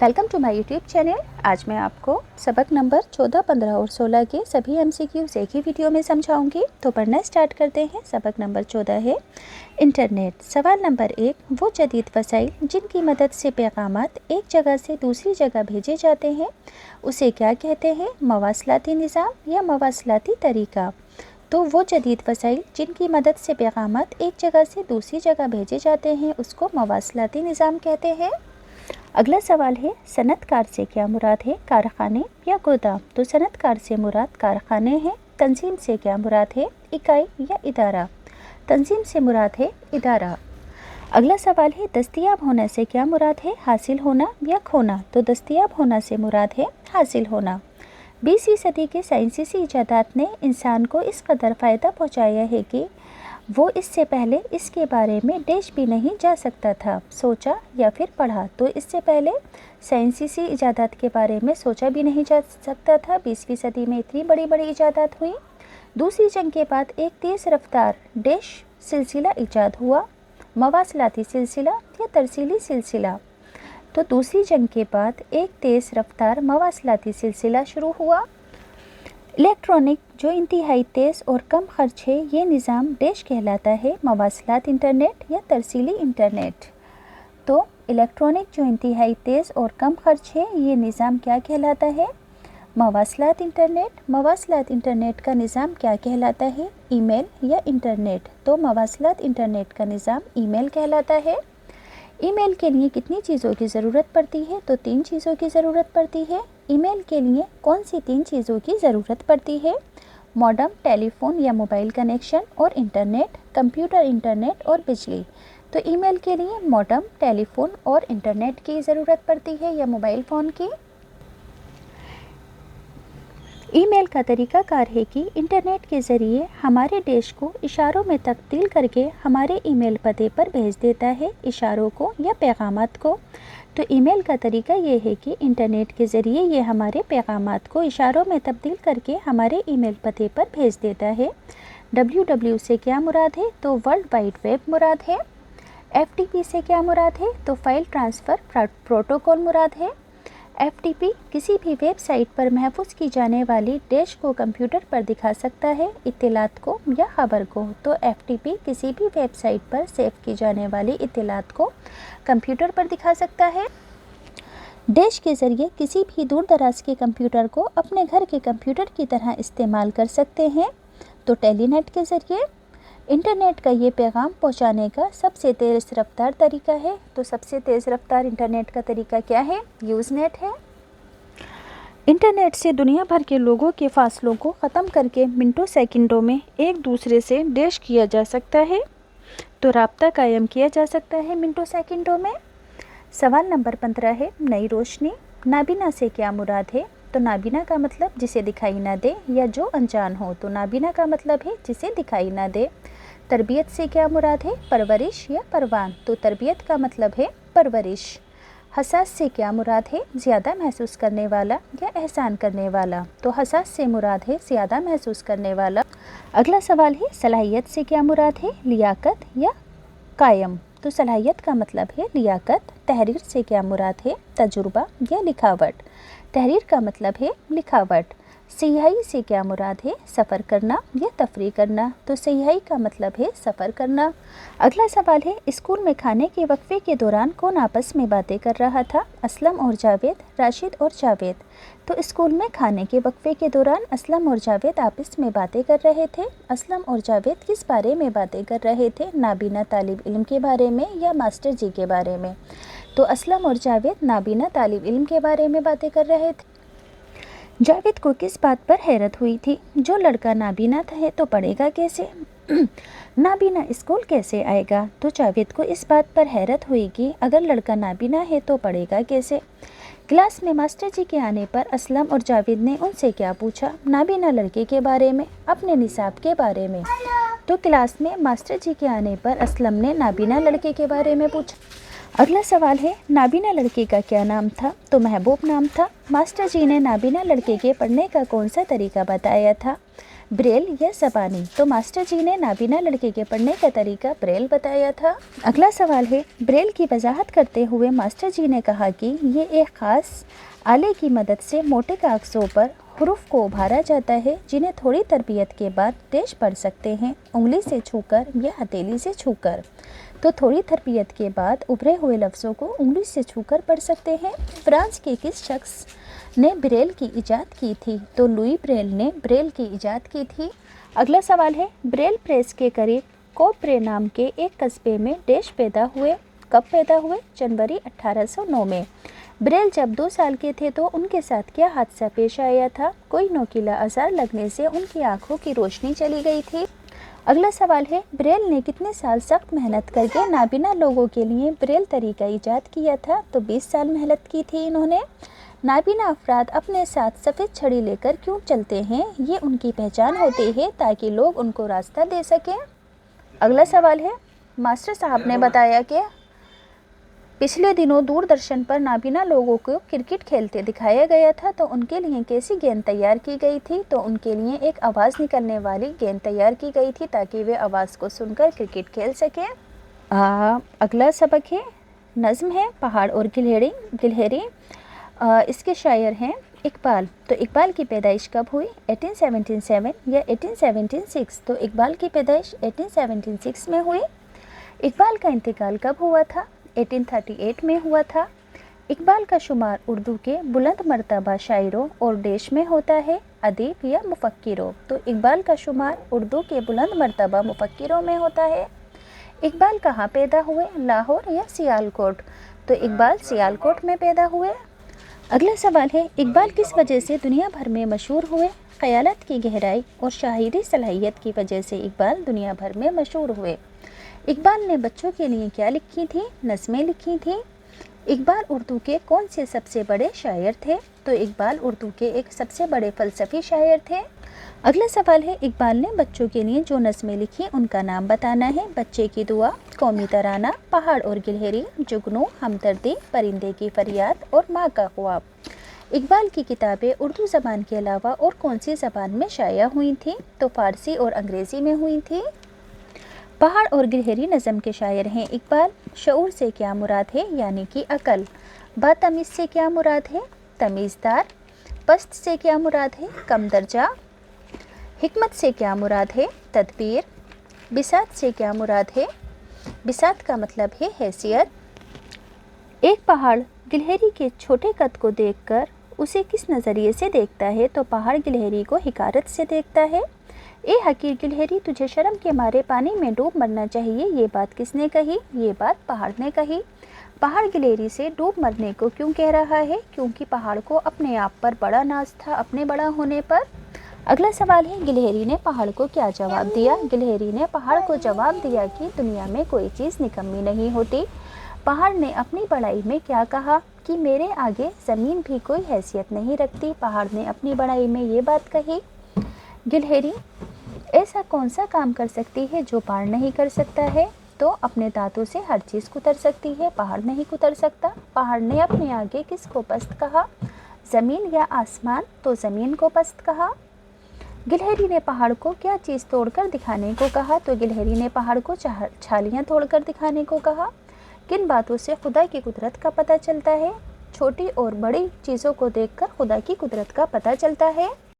Welcome to my YouTube channel. आज मैं आपको सबक नंबर 14, 15 और 16 के सभी MCQs एक ही वीडियो में समझाऊंगी। तो पढ़ना स्टार्ट करते हैं। सबक नंबर 14 है इंटरनेट। सवाल नंबर 1, वो जदीद वसाइल जिनकी मदद से पैगामात एक जगह से दूसरी जगह भेजे जाते हैं उसे क्या कहते हैं? मवासलाती निज़ाम या मवासलाती तरीका? तो वो जदीद वसाइल जिनकी मदद से पैगामात एक जगह से दूसरी जगह भेजे जाते हैं उसको मवासलाती निज़ाम कहते हैं। अगला सवाल है सनतकार से क्या मुराद है? कारखाने या गोदाम? तो सनतकार से मुराद कारखाने हैं। तंजीम से क्या मुराद है? इकाई या इदारा? तंजीम से मुराद है इदारा। अगला सवाल है दस्तयाब होना से क्या मुराद है? हासिल होना या खोना? तो दस्तयाब होना से मुराद है हासिल होना। 20वीं सदी के साइंसी इजादात ने इंसान को इस कदर फ़ायदा पहुँचाया है कि वो इससे पहले इसके बारे में देश भी नहीं जा सकता था, सोचा या फिर पढ़ा। तो इससे पहले साइंसी इजादात के बारे में सोचा भी नहीं जा सकता था। 20वीं सदी में इतनी बड़ी बड़ी इजादात हुई। दूसरी जंग के बाद एक तेज़ रफ्तार देश सिलसिला इजाद हुआ, मवासलाती सिलसिला या तरसीली सिलसिला। तो दूसरी जंग के बाद एक तेज़ रफ्तार मवासलाती सिलसिला शुरू हुआ। इलेक्ट्रॉनिक जो इंतहाई तेज़ और कम खर्च है ये निज़ाम देश कहलाता है मवासलात इंटरनेट या तरसीली इंटरनेट। तो इलेक्ट्रॉनिक जो इंतहाई तेज़ और कम खर्च है ये निज़ाम क्या कहलाता है? मवासलात इंटरनेट। मवासलात इंटरनेट का निज़ाम क्या कहलाता है? ईमेल या इंटरनेट? तो मवासलात इंटरनेट का निज़ाम ईमेल कहलाता है। ईमेल के लिए कितनी चीज़ों की ज़रूरत पड़ती है? तो 3 चीज़ों की ज़रूरत पड़ती है। ईमेल के लिए कौन सी 3 चीज़ों की ज़रूरत पड़ती है? मॉडेम, टेलीफोन या मोबाइल कनेक्शन और इंटरनेट, कंप्यूटर इंटरनेट और बिजली। तो ईमेल के लिए मॉडेम, टेलीफोन और इंटरनेट की ज़रूरत पड़ती है या मोबाइल फ़ोन की। ईमेल का तरीक़ाकार है कि इंटरनेट के ज़रिए हमारे देश को इशारों में तब्दील करके हमारे ईमेल पते पर भेज देता है, इशारों को या पैगामात को। तो ईमेल का तरीका ये है कि इंटरनेट के ज़रिए ये हमारे पैगामात को इशारों में तब्दील करके हमारे ईमेल पते पर भेज देता है। WW से क्या मुराद है? तो वर्ल्ड वाइड वेब मुराद है। FTP से क्या मुराद है? तो फाइल ट्रांसफ़र प्रोटोकॉल मुराद है। FTP किसी भी वेबसाइट पर महफूज की जाने वाली डैश को कंप्यूटर पर दिखा सकता है, इत्तलात को या ख़बर को। तो FTP किसी भी वेबसाइट पर सेव की जाने वाली इत्तलात को कंप्यूटर पर दिखा सकता है। डैश के ज़रिए किसी भी दूर दराज के कंप्यूटर को अपने घर के कंप्यूटर की तरह इस्तेमाल कर सकते हैं। तो टेलीनेट के ज़रिए इंटरनेट का ये पैगाम पहुंचाने का सबसे तेज़ रफ्तार तरीका है। तो सबसे तेज़ रफ्तार इंटरनेट का तरीका क्या है? यूज़नेट है। इंटरनेट से दुनिया भर के लोगों के फासलों को ख़त्म करके मिनटों सेकंडों में एक दूसरे से डैश किया जा सकता है। तो राब्ता कायम किया जा सकता है मिनटों सेकंडों में। सवाल नंबर 15 है नई रोशनी। नाबीना से क्या मुराद है? तो नाबीना का मतलब जिसे दिखाई ना दे या जो अनजान हो। तो नाबीना का मतलब है जिसे दिखाई ना दे। तरबियत से क्या मुराद है? परवरिश या परवान? तो तरबियत का मतलब है परवरिश। हसास से क्या मुराद है? ज़्यादा महसूस करने वाला या एहसान करने वाला। तो हसास से मुराद है ज़्यादा महसूस करने वाला। अगला सवाल है सलाहियत से क्या मुराद है? लियाकत या कायम? तो सलाहियत का मतलब है लियाकत। तहरीर से क्या मुराद है? तजुर्बा या लिखावट? तहरीर का मतलब है लिखावट। सियाही से क्या मुराद है? सफ़र करना या तफरीह करना? तो सियाही का मतलब है सफ़र करना। अगला सवाल है स्कूल में खाने के वक्फे के दौरान कौन आपस में बातें कर रहा था? असलम और जावेद, राशिद और जावेद। तो स्कूल में खाने के वक्फे के दौरान असलम और जावेद आपस में बातें कर रहे थे। असलम और जावेद किस बारे में बातें कर रहे थे? नाबीना तालिब इल्म के बारे में या मास्टर जी के बारे में? तो असलम और जावेद नाबीना तालिब इल्म के बारे में बातें कर रहे थे। जावेद को किस बात पर हैरत हुई थी? जो लड़का नाबीना है तो पढ़ेगा कैसे? नाबीना स्कूल कैसे आएगा? तो जावेद को इस बात पर हैरत हुई कि अगर लड़का नाबीना है तो पढ़ेगा कैसे। क्लास में मास्टर जी के आने पर असलम और जावेद ने उनसे क्या पूछा? नाबीना लड़के के बारे में, अपने निसाब के बारे में। तो क्लास में मास्टर जी के आने पर असलम ने नाबीना लड़के के बारे में पूछा। अगला सवाल है नाबीना लड़के का क्या नाम था? तो महबूब नाम था। मास्टर जी ने नाबीना लड़के के पढ़ने का कौन सा तरीका बताया था? ब्रेल या ज़बानी। तो मास्टर जी ने नाबीना लड़के के पढ़ने का तरीका ब्रेल बताया था। अगला सवाल है, ब्रेल की वजाहत करते हुए मास्टर जी ने कहा कि ये एक ख़ास आले की मदद से मोटे कागज़ों पर हुरूफ को उभारा जाता है, जिन्हें थोड़ी तरबियत के बाद तेज पढ़ सकते हैं, उंगली से छूकर या हथेली से छूकर। तो थोड़ी तरबियत के बाद उभरे हुए लफ्ज़ों को उंगली से छूकर पढ़ सकते हैं। फ्रांस के किस शख्स ने ब्रेल की इजाद की थी? तो लुई ब्रेल ने ब्रेल की इजाद की थी। अगला सवाल है, ब्रेल प्रेस के करीब कोप्रे नाम के एक कस्बे में डैश पैदा हुए। कब पैदा हुए? जनवरी 1809 में। ब्रेल जब 2 साल के थे तो उनके साथ क्या हादसा पेश आया था? कोई नोकीला औजार लगने से उनकी आंखों की रोशनी चली गई थी। अगला सवाल है, ब्रेल ने कितने साल सख्त मेहनत करके नाबीना लोगों के लिए ब्रेल तरीका ईजाद किया था? तो 20 साल मेहनत की थी इन्होंने। नाबीना अफराद अपने साथ सफ़ेद छड़ी लेकर क्यों चलते हैं? ये उनकी पहचान होती है ताकि लोग उनको रास्ता दे सकें। अगला सवाल है, मास्टर साहब ने बताया कि पिछले दिनों दूरदर्शन पर नाबीना लोगों को क्रिकेट खेलते दिखाया गया था, तो उनके लिए कैसी गेंद तैयार की गई थी? तो उनके लिए एक आवाज़ निकलने वाली गेंद तैयार की गई थी ताकि वे आवाज़ को सुनकर क्रिकेट खेल सकें। अगला सबक है, नज़्म है पहाड़ और गिलहरी। इसके शायर हैं इकबाल। तो इकबाल की पैदाइश कब हुई? 1877 या 1876। तो इकबाल की पैदाइश 1876 में हुई। इकबाल का इंतकाल कब हुआ था? 1838 में हुआ था। इकबाल का शुमार उर्दू के बुलंद मर्तबा शायरों और देश में होता है, अदीब या मुफक्किरों। तो इकबाल का शुमार उर्दू के बुलंद मर्तबा मुफक्किरों में होता है। इकबाल कहाँ पैदा हुए? लाहौर या सियालकोट? तो इकबाल सियालकोट में पैदा हुए। अगला सवाल है, इकबाल किस वजह से दुनिया भर में मशहूर हुए? ख़यालात की गहराई और शायरी सलाहियत की वजह से इकबाल दुनिया भर में मशहूर हुए। इकबाल ने बच्चों के लिए क्या लिखी थी? नज़में लिखी थी। इकबाल उर्दू के कौन से सबसे बड़े शायर थे? तो इकबाल उर्दू के एक सबसे बड़े फ़लसफ़ी शायर थे। अगला सवाल है, इकबाल ने बच्चों के लिए जो नज़में लिखी उनका नाम बताना है। बच्चे की दुआ, कौमी तराना, पहाड़ और गिलहरी, जुगनू, हमदर्दी, परिंदे की फरियाद और माँ का ख्वाब। इकबाल की किताबें उर्दू ज़बान के अलावा और कौन सी ज़बान में शाया हुई थी? तो फ़ारसी और अंग्रेज़ी में हुई थी। पहाड़ और गिलहरी नज़म के शायर हैं इकबाल। शऊर से क्या मुराद है? यानी कि अकल। बातमीज़ से क्या मुराद है? तमीज़दार। पस्त से क्या मुराद है? कम दर्जा। हिकमत से क्या मुराद है? तदबीर। बिसात से क्या मुराद है? बिसात का मतलब है हैसियत। एक पहाड़ गिलहरी के छोटे कद को देखकर उसे किस नज़रिए से देखता है? तो पहाड़ गिलहरी को हिकारत से देखता है। ए हकीर गिलहरी, तुझे शर्म के मारे पानी में डूब मरना चाहिए, ये बात किसने कही? ये बात पहाड़ ने कही। पहाड़ गिलहरी से डूब मरने को क्यों कह रहा है? क्योंकि पहाड़ को अपने आप पर बड़ा नाज था, अपने बड़ा होने पर। अगला सवाल है, गिलहरी ने पहाड़ को क्या जवाब दिया? गिलहरी ने पहाड़ को जवाब दिया कि दुनिया में कोई चीज़ निकम्मी नहीं होती। पहाड़ ने अपनी बड़ाई में क्या कहा? कि मेरे आगे ज़मीन भी कोई हैसियत नहीं रखती। पहाड़ ने अपनी बड़ाई में ये बात कही। गिलहरी ऐसा कौन सा काम कर सकती है जो पहाड़ नहीं कर सकता है? तो अपने दांतों से हर चीज़ कुतर सकती है, पहाड़ नहीं कुतर सकता। पहाड़ ने अपने आगे किसको पस्त कहा? ज़मीन या आसमान? तो ज़मीन को पस्त कहा। गिलहरी ने पहाड़ को क्या चीज़ तोड़कर दिखाने को कहा? तो गिलहरी ने पहाड़ को छालियाँ तोड़कर दिखाने को कहा। किन बातों से खुदा की कुदरत का पता चलता है? छोटी और बड़ी चीज़ों को देखकर खुदा की कुदरत का पता चलता है।